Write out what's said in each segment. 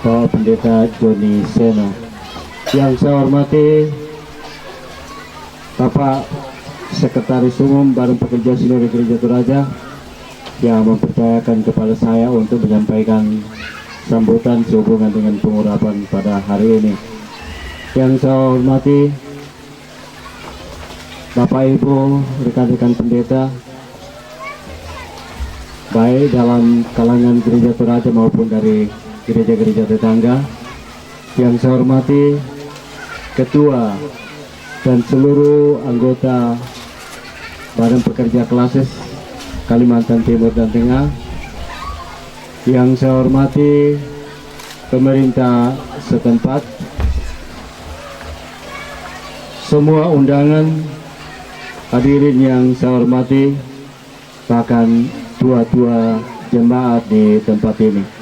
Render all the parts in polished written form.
Bapak Pendeta Joni Seno. Yang saya hormati Bapak Sekretaris Umum Badan Pekerja Sinode Gereja Toraja yang mempercayakan kepada saya untuk menyampaikan sambutan sehubungan dengan pengurapan pada hari ini. Yang saya hormati Bapak Ibu, rekan-rekan pendeta, baik dalam kalangan Gereja Toraja maupun dari gereja-gereja tetangga. Yang saya hormati Ketua dan seluruh anggota Badan Pekerja Klasis Kalimantan Timur dan Tengah. Yang saya hormati pemerintah setempat, semua undangan, hadirin yang saya hormati, bahkan tua-tua jemaat di tempat ini.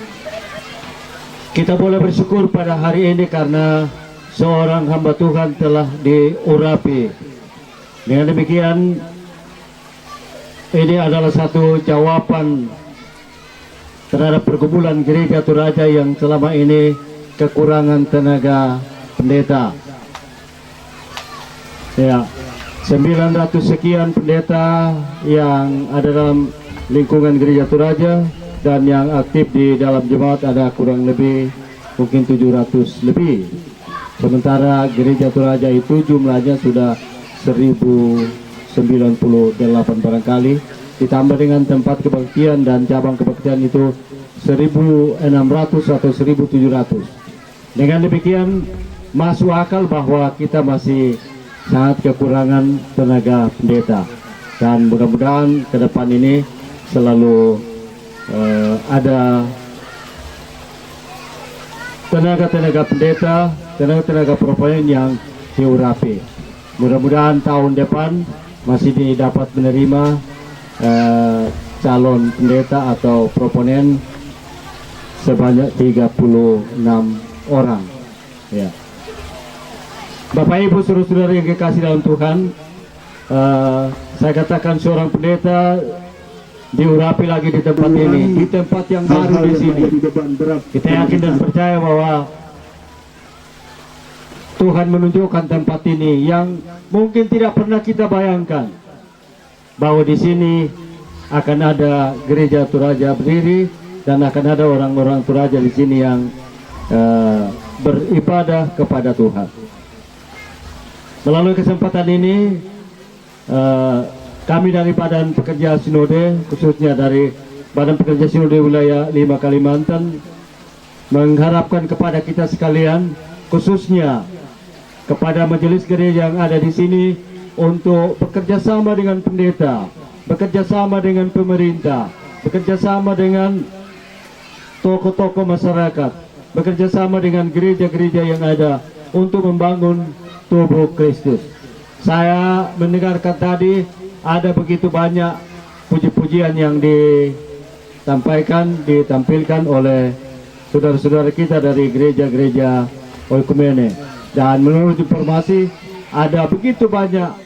Kita boleh bersyukur pada hari ini karena seorang hamba Tuhan telah diurapi. Dengan demikian, ini adalah satu jawaban terhadap pergumulan Gereja Toraja yang selama ini kekurangan tenaga pendeta. Ya, 900 sekian pendeta yang ada dalam lingkungan Gereja Toraja, dan yang aktif di dalam jemaat ada kurang lebih mungkin 700 lebih. Sementara Gereja Toraja itu jumlahnya sudah 1098 barangkali, ditambah dengan tempat kebaktian dan cabang kebaktian itu 1600 atau 1700. Dengan demikian masuk akal bahwa kita masih sangat kekurangan tenaga pendeta, dan mudah-mudahan ke depan ini selalu ada tenaga-tenaga pendeta, tenaga-tenaga proponen yang diurapi. Mudah-mudahan tahun depan masih dapat menerima calon pendeta atau proponen sebanyak 36 orang. Ya. Bapak Ibu saudara-saudara yang kekasih dalam Tuhan, saya katakan seorang pendeta diurapi lagi di tempat ini, di tempat yang baru di sini. Kita yakin dan percaya bahwa Tuhan menunjukkan tempat ini yang mungkin tidak pernah kita bayangkan, bahwa di sini akan ada Gereja Toraja berdiri dan akan ada orang-orang Toraja di sini yang beribadah kepada Tuhan. Melalui kesempatan ini, kami dari Badan Pekerja Sinode, khususnya dari Badan Pekerja Sinode Wilayah 5 Kalimantan, mengharapkan kepada kita sekalian, khususnya kepada majelis gereja yang ada di sini, untuk bekerja sama dengan pendeta, bekerja sama dengan pemerintah, bekerja sama dengan tokoh-tokoh masyarakat, bekerja sama dengan gereja-gereja yang ada untuk membangun tubuh Kristus. Saya mendengarkan tadi ada begitu banyak puji-pujian yang ditampilkan oleh saudara-saudara kita dari gereja-gereja oikumene. Dan menurut informasi ada begitu banyak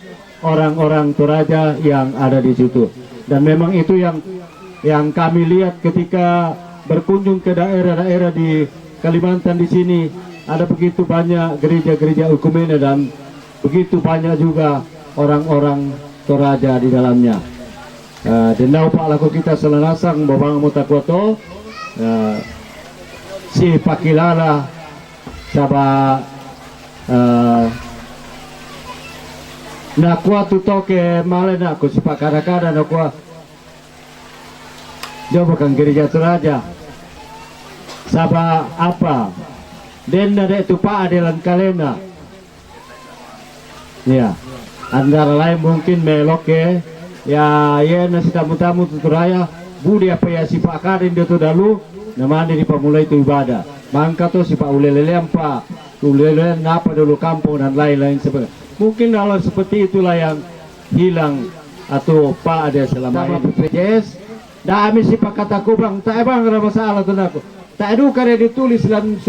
orang-orang Toraja yang ada di situ. Dan memang itu yang kami lihat ketika berkunjung ke daerah-daerah di Kalimantan di sini. Ada begitu banyak gereja-gereja oikumene dan begitu banyak juga orang-orang Toraja di dalamnya. Dendau pak laku kita selenasang babang mutakoto si pakilala saba nakwa tutoke male naku si pakada-kada nakwa jauh bukan Gereja Toraja saba apa denda dek tupa adelan kalena ya. Antara lain mungkin melok ya nasi tamu-tamu tuturaya budi apa ya si Pak Karin dia tu dalu namanya di pemulai itu ibadah mangka tuh si Pak ulelele apa ulelele ngapa dulu kampung dan lain-lain sebagainya. Mungkin kalau seperti itulah yang hilang atau Pak ada selama ini BPJS dami si Pak kataku bang tak bang ada masalah tuh aku tak ada karya ditulis dan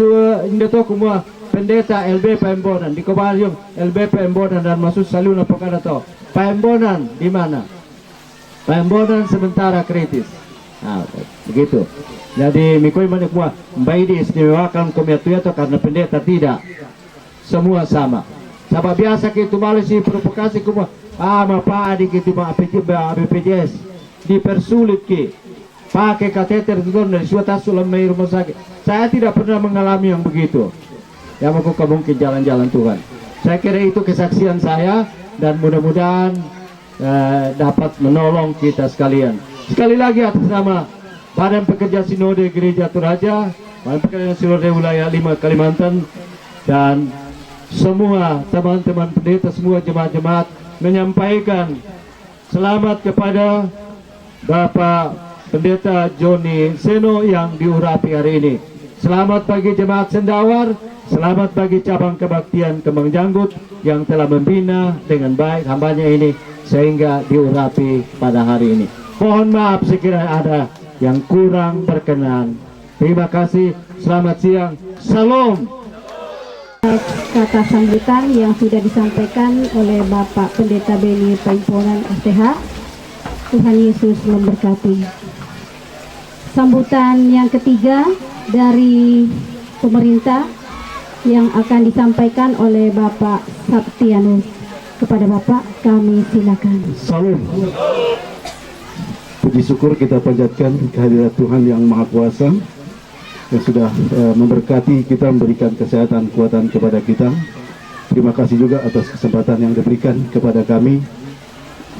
indah tuh semua pendeta LB Pembonan di Kobaryong LB Pembonan dan masuk saluna apakah tahu Pembonan di mana? Pembonan sementara kritis Nah, begitu. Jadi mikoi mana semua bayi diistimewakan komiatu atau karena pendeta tidak, semua sama. Sama biasa gitu malah sih provokasi kumah. Mapa adik gitu BPJS dipersulit ki. Pakai kateter itu dari suatu sulam dari rumah sakit. Saya tidak pernah mengalami yang begitu. Ya aku mungkin jalan-jalan Tuhan. Saya kira itu kesaksian saya dan mudah-mudahan dapat menolong kita sekalian. Sekali lagi atas nama Badan Pekerja Sinode Gereja Toraja, Badan Pekerja Sinode Wilayah 5 Kalimantan, dan semua teman-teman pendeta, semua jemaat-jemaat menyampaikan selamat kepada Bapak Pendeta Joni Seno yang diurapi hari ini. Selamat bagi jemaat Sendawar, selamat bagi cabang kebaktian Kembang Janggut yang telah membina dengan baik hambanya ini sehingga diurapi pada hari ini. Mohon maaf sekiranya ada yang kurang berkenan. Terima kasih, selamat siang, salam. Kata sambutan yang sudah disampaikan oleh Bapak Pendeta Beni Paimponan STH. Tuhan Yesus memberkati. Sambutan yang ketiga dari pemerintah yang akan disampaikan oleh Bapak Saptianus. Kepada Bapak kami silakan. Salam. Puji syukur kita panjatkan kehadirat Tuhan yang Maha Kuasa yang sudah memberkati kita, memberikan kesehatan, kekuatan kepada kita. Terima kasih juga atas kesempatan yang diberikan kepada kami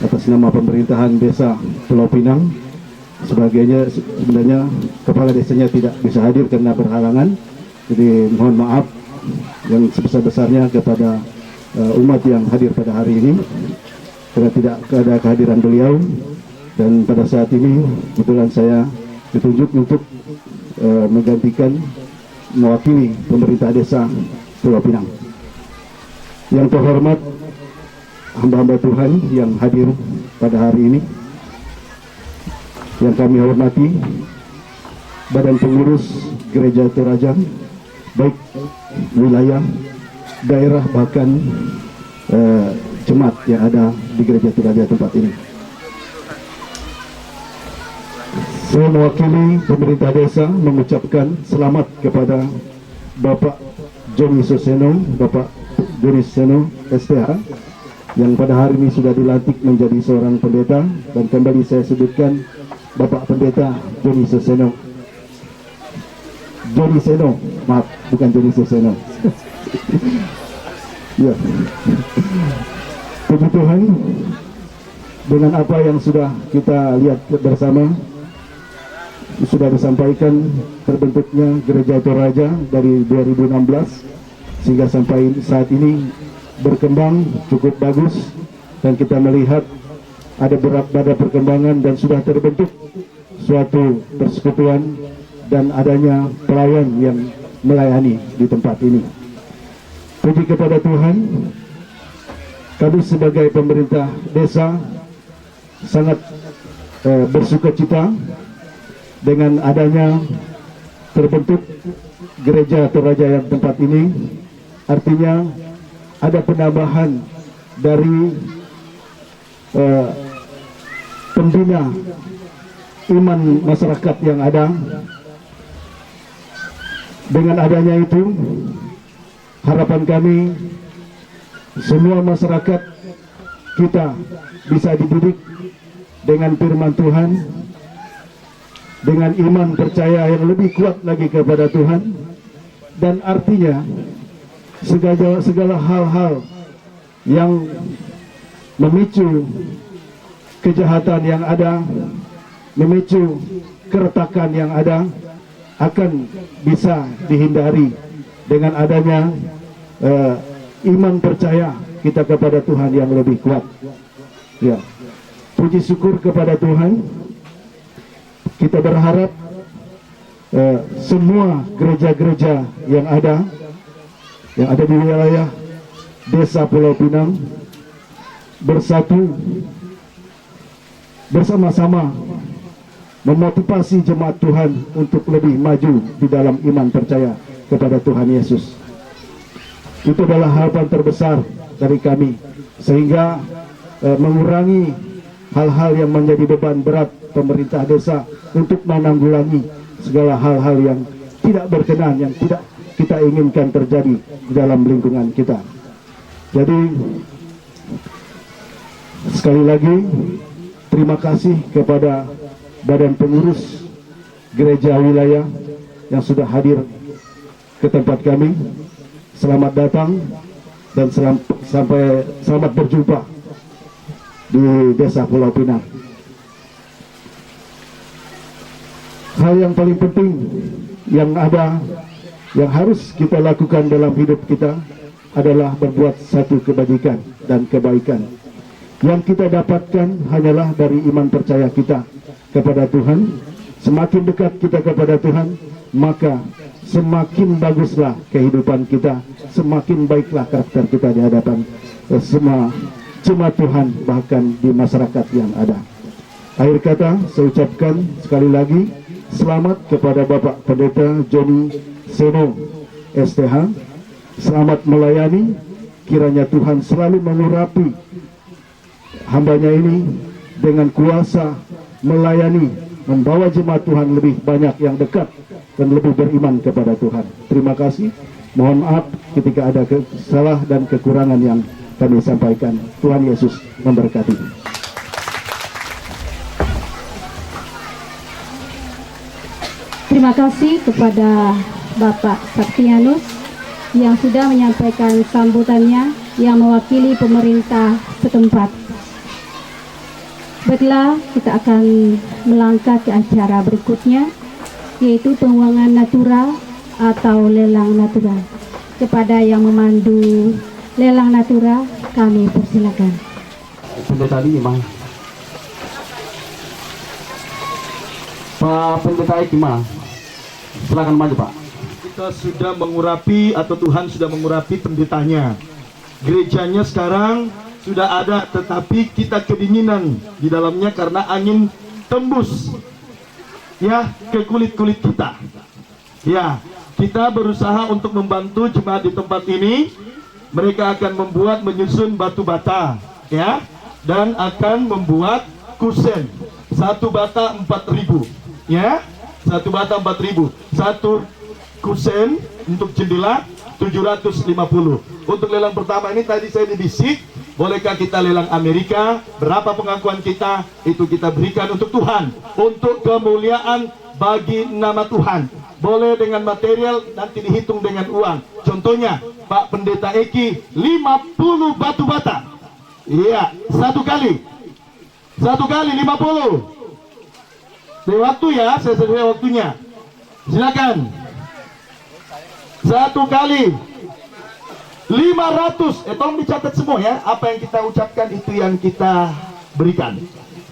atas nama pemerintahan Desa Pulau Pinang. Sebenarnya kepala desanya tidak bisa hadir karena berhalangan. Jadi mohon maaf yang sebesar-besarnya kepada umat yang hadir pada hari ini karena tidak ada kehadiran beliau. Dan pada saat ini kebetulan saya ditunjuk untuk menggantikan, mewakili pemerintah desa Pulau Pinang. Yang terhormat hamba-hamba Tuhan yang hadir pada hari ini, yang kami hormati Badan Pengurus Gereja Toraja, baik wilayah, daerah, bahkan jemaat yang ada di Gereja Toraja tempat ini. Saya mewakili pemerintah desa mengucapkan selamat kepada Bapak Joni Soseno, Bapak Joni Soseno STH, yang pada hari ini sudah dilantik menjadi seorang pendeta. Dan kembali saya sebutkan Bapak Pendeta Joni Soseno. Joni Seno, maaf, bukan Joni Soseno. Ya. Puji Tuhan, dengan apa yang sudah kita lihat bersama, sudah disampaikan terbentuknya Gereja Toraja dari 2016 sehingga sampai saat ini berkembang cukup bagus, dan kita melihat ada perkembangan dan sudah terbentuk suatu persekutuan dan adanya pelayan yang melayani di tempat ini. Puji kepada Tuhan, kami sebagai pemerintah desa sangat bersukacita dengan adanya terbentuk Gereja Toraja yang tempat ini. Artinya ada penambahan dari pembina iman masyarakat yang ada. Dengan adanya itu, harapan kami semua masyarakat kita bisa dididik dengan firman Tuhan, dengan iman percaya yang lebih kuat lagi kepada Tuhan, dan artinya segala hal-hal yang memicu kejahatan yang ada, memicu keretakan yang ada, akan bisa dihindari dengan adanya iman percaya kita kepada Tuhan yang lebih kuat. Ya, puji syukur kepada Tuhan. Kita berharap semua gereja-gereja yang ada di wilayah Desa Pulau Pinang bersatu bersama-sama memotivasi jemaat Tuhan untuk lebih maju di dalam iman percaya kepada Tuhan Yesus. Itu adalah harapan terbesar dari kami, sehingga mengurangi hal-hal yang menjadi beban berat pemerintah desa untuk menanggulangi segala hal-hal yang tidak berkenan, yang tidak kita inginkan terjadi di dalam lingkungan kita. Jadi sekali lagi terima kasih kepada badan pengurus gereja wilayah yang sudah hadir ke tempat kami. Selamat datang dan selamat berjumpa di Desa Pulau Pinang. Hal yang paling penting yang harus kita lakukan dalam hidup kita adalah berbuat satu kebajikan dan kebaikan. Yang kita dapatkan hanyalah dari iman percaya kita kepada Tuhan. Semakin dekat kita kepada Tuhan, maka semakin baguslah kehidupan kita, semakin baiklah karakter kita di hadapan semua jemaat Tuhan, bahkan di masyarakat yang ada. Akhir kata, saya ucapkan sekali lagi selamat kepada Bapak Pendeta Joni Seno STH. Selamat melayani, kiranya Tuhan selalu mengurapi hambanya ini dengan kuasa melayani, membawa jemaat Tuhan lebih banyak yang dekat dan lebih beriman kepada Tuhan. Terima kasih. Mohon maaf ketika ada kesalahan dan kekurangan yang kami sampaikan. Tuhan Yesus memberkati. Terima kasih kepada Bapak Septianus yang sudah menyampaikan sambutannya yang mewakili pemerintah setempat. Baiklah, kita akan melangkah ke acara berikutnya, yaitu penguangan natural atau lelang natural. Kepada yang memandu lelang natural, kami persilakan. Pendeta Lima, Pak Pendeta Ikima, silakan maju Pak. Kita sudah mengurapi atau Tuhan sudah mengurapi pendetanya. Gerejanya sekarang sudah ada, tetapi kita kedinginan di dalamnya karena angin tembus ya ke kulit-kulit kita. Ya, kita berusaha untuk membantu jemaat di tempat ini. Mereka akan menyusun batu bata ya, dan akan membuat kusen. Satu bata 4.000 ya. Satu bata 4.000. Satu kusen untuk jendela 750. Untuk lelang pertama ini tadi saya dibisik, bolehkah kita lelang Amerika? Berapa pengakuan kita? Itu kita berikan untuk Tuhan, untuk kemuliaan bagi nama Tuhan. Boleh dengan material, nanti dihitung dengan uang. Contohnya Pak Pendeta Eki 50 batu bata. Iya, satu kali 50. Di waktu ya, saya sesuai waktunya. Silakan. Satu kali 500. Tolong dicatat semua ya. Apa yang kita ucapkan itu yang kita berikan.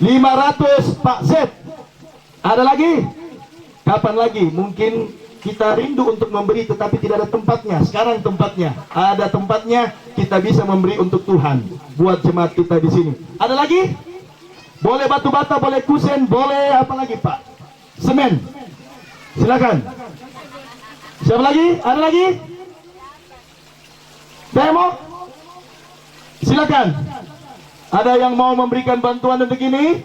500 Pak Z. Ada lagi? Kapan lagi? Mungkin kita rindu untuk memberi tetapi tidak ada tempatnya. Sekarang tempatnya. Ada tempatnya, kita bisa memberi untuk Tuhan. Buat jemaat kita di sini. Ada lagi? Boleh batu bata, boleh kusen, boleh apa lagi Pak? Semen. Silakan. Siapa lagi? Ada lagi? Demo? Silakan. Ada yang mau memberikan bantuan untuk ini?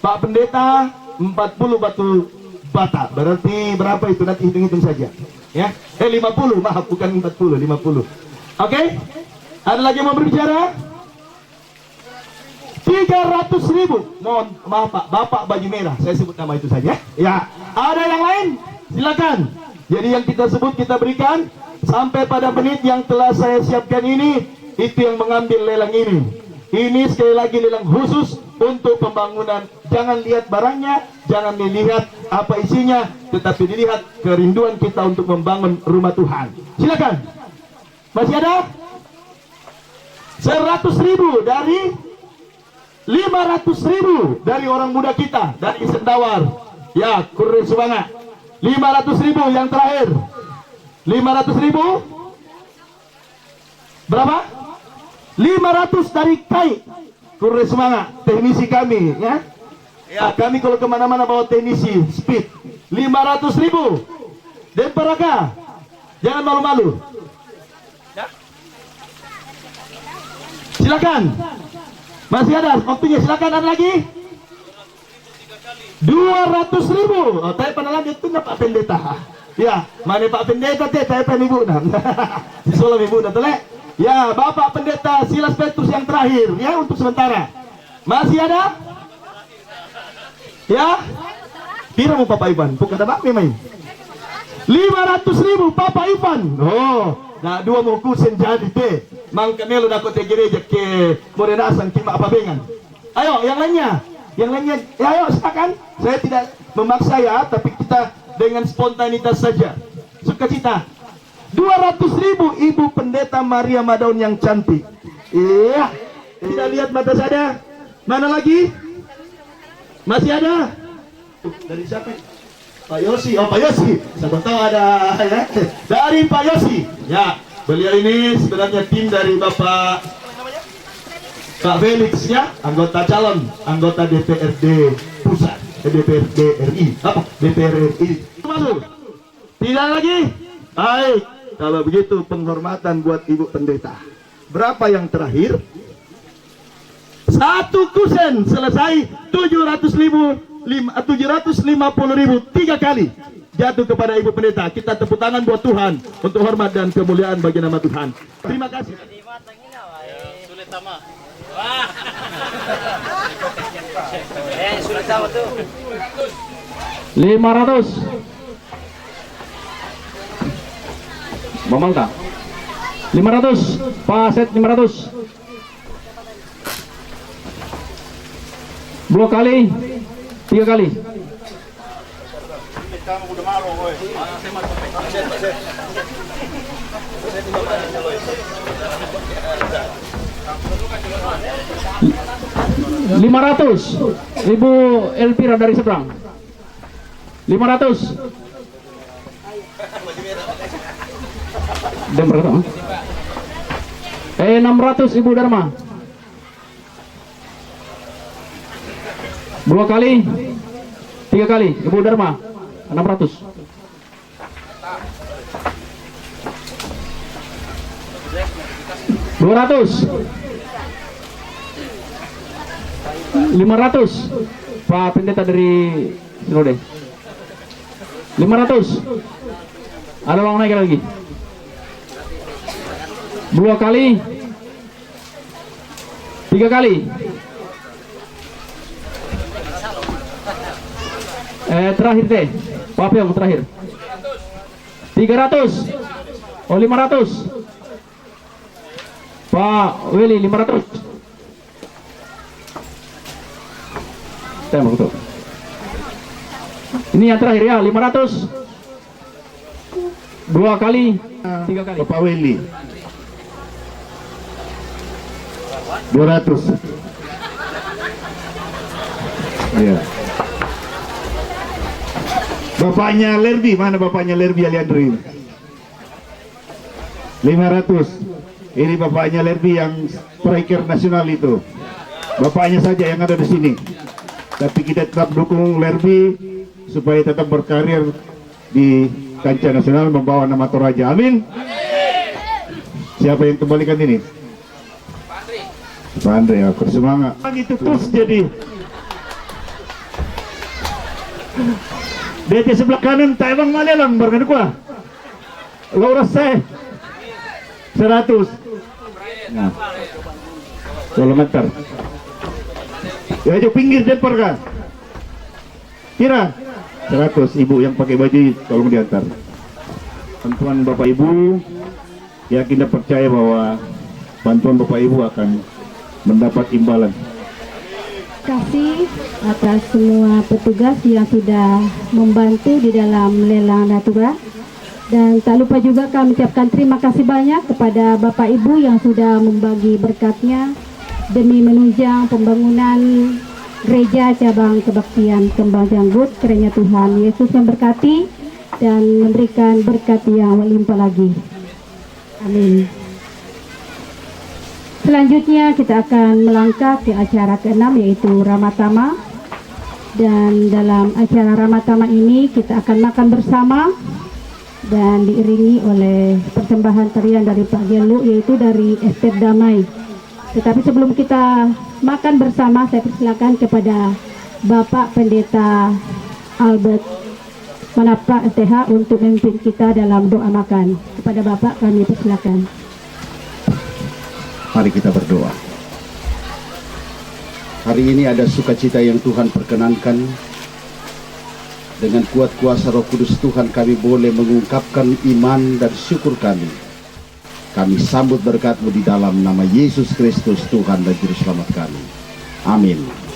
Pak Pendeta 40 batu bata. Berarti berapa itu? Nanti hitung-hitung saja. Ya. 50, maaf bukan 40, 50. Oke? Ada lagi yang mau berbicara? 300.000. Mohon maaf Pak, Bapak baju merah. Saya sebut nama itu saja. Ya. Ada yang lain? Silakan. Jadi yang kita sebut kita berikan sampai pada menit yang telah saya siapkan ini, itu yang mengambil lelang ini. Ini sekali lagi lelang khusus untuk pembangunan. Jangan lihat barangnya, jangan dilihat apa isinya, tetapi dilihat kerinduan kita untuk membangun rumah Tuhan. Silakan. Masih ada? 100.000 dari 500.000 dari orang muda kita dari Sendawar. Ya, Kurre Subanga. 500.000 yang terakhir. 500.000. Berapa? 500 dari Kai Kurre Subanga, teknisi kami ya. Ya, kami kalau kemana-mana bawa teknisi speed. 500.000. Dan Paraka, jangan malu-malu. Ya. Silakan. Masih ada waktunya, silakan ada lagi. 200.000. Oh, tayo panalangin itu na Pak Pendeta. Ya, mana Pak Pendeta teh, tayo pan ibu na. Disulam ibu na tole. Ya, Bapak Pendeta Silas Petrus yang terakhir ya untuk sementara. Masih ada? Ya? Kira mo Papa Ivan? Bukan ada bakmi main. 500.000 Papa Ivan. Oh, nah dua mo kusen jadi teh. Mang Kamelo dapat ke gereja ke Morenasan kima apa bengan. Ayo, yang lainnya. Yang lainnya, ya, ayo silakan. Saya tidak memaksa ya, tapi kita dengan spontanitas saja. Sukacita. 200.000 Ibu Pendeta Maria Madaun yang cantik. Iya. Tidak lihat mata saya. Mana lagi? Masih ada? Dari siapa? Pak Yosi. Oh, Pak Yosi. Saya tahu ada ya. Dari Pak Yosi. Ya, beliau ini sebenarnya tim dari Bapak Felix ya, anggota calon, anggota DPRD pusat, DPRD RI, apa? DPR RI. Masuk. Tidak lagi? Baik. Kalau begitu penghormatan buat Ibu Pendeta. Berapa yang terakhir? 1 kusen selesai 750.000 3 kali jatuh kepada Ibu Pendeta. Kita tepuk tangan buat Tuhan untuk hormat dan kemuliaan bagi nama Tuhan. Terima kasih. Sudah tahu tuh. 500. Mamang tak? 500. Paset 500. 2 kali, 3 kali. Ibu Elvira dari seberang. 500. Dan berapa? 600 Ibu Dharma. 2 kali, 3 kali Ibu Dharma. 600. 200. 500 Pak Pendeta dari Sinode. 500. Ada uang naik lagi. 2 kali, 3 kali. Terakhir teh Pak Piong terakhir. 300. Oh 500 Pak Willy 500. Tembak tuh. Ini yang terakhir ya 500. 2 kali, 3 kali. Bapak Willy 200. Iya. Bapaknya Lerby, mana bapaknya Lerby Aliandri? 500. Ini bapaknya Lerby yang striker nasional itu. Bapaknya saja yang ada di sini. Tapi kita tetap dukung Lerby supaya tetap berkarir di kancah nasional membawa nama Toraja. Amin. Siapa yang kembalikan ini? Pak Andre, aku semangat. Itu terus jadi. DT sebelah kanan Taiwan Malelang berkan kuah. Laura saya 100. Nah. 10 meter. Ya aja pinggir dempar kan. Kira 100 ibu yang pakai baju tolong diantar. Bantuan Bapak Ibu, yakin dan percaya bahwa bantuan Bapak Ibu akan mendapat imbalan. Terima kasih atas semua petugas yang sudah membantu di dalam lelang natura. Dan tak lupa juga kami ucapkan terima kasih banyak kepada Bapak Ibu yang sudah membagi berkatnya demi menunjang pembangunan Gereja Cabang Kebaktian Kembang Janggut. Kiranya Tuhan Yesus memberkati dan memberikan berkat yang melimpah lagi. Amin. Selanjutnya kita akan melangkah ke acara ke-6 yaitu Ramatama. Dan dalam acara Ramatama ini kita akan makan bersama dan diiringi oleh persembahan tarian dari Pak Gelu yaitu dari Estet Damai. Tetapi sebelum kita makan bersama, saya persilakan kepada Bapak Pendeta Albert Manapa STH untuk memimpin kita dalam doa makan. Kepada Bapak kami persilakan. Mari kita berdoa. Hari ini ada sukacita yang Tuhan perkenankan. Dengan kuat kuasa Roh Kudus Tuhan kami boleh mengungkapkan iman dan syukur kami. Kami sambut berkat-Mu di dalam nama Yesus Kristus Tuhan dan Juru Selamat kami. Amin.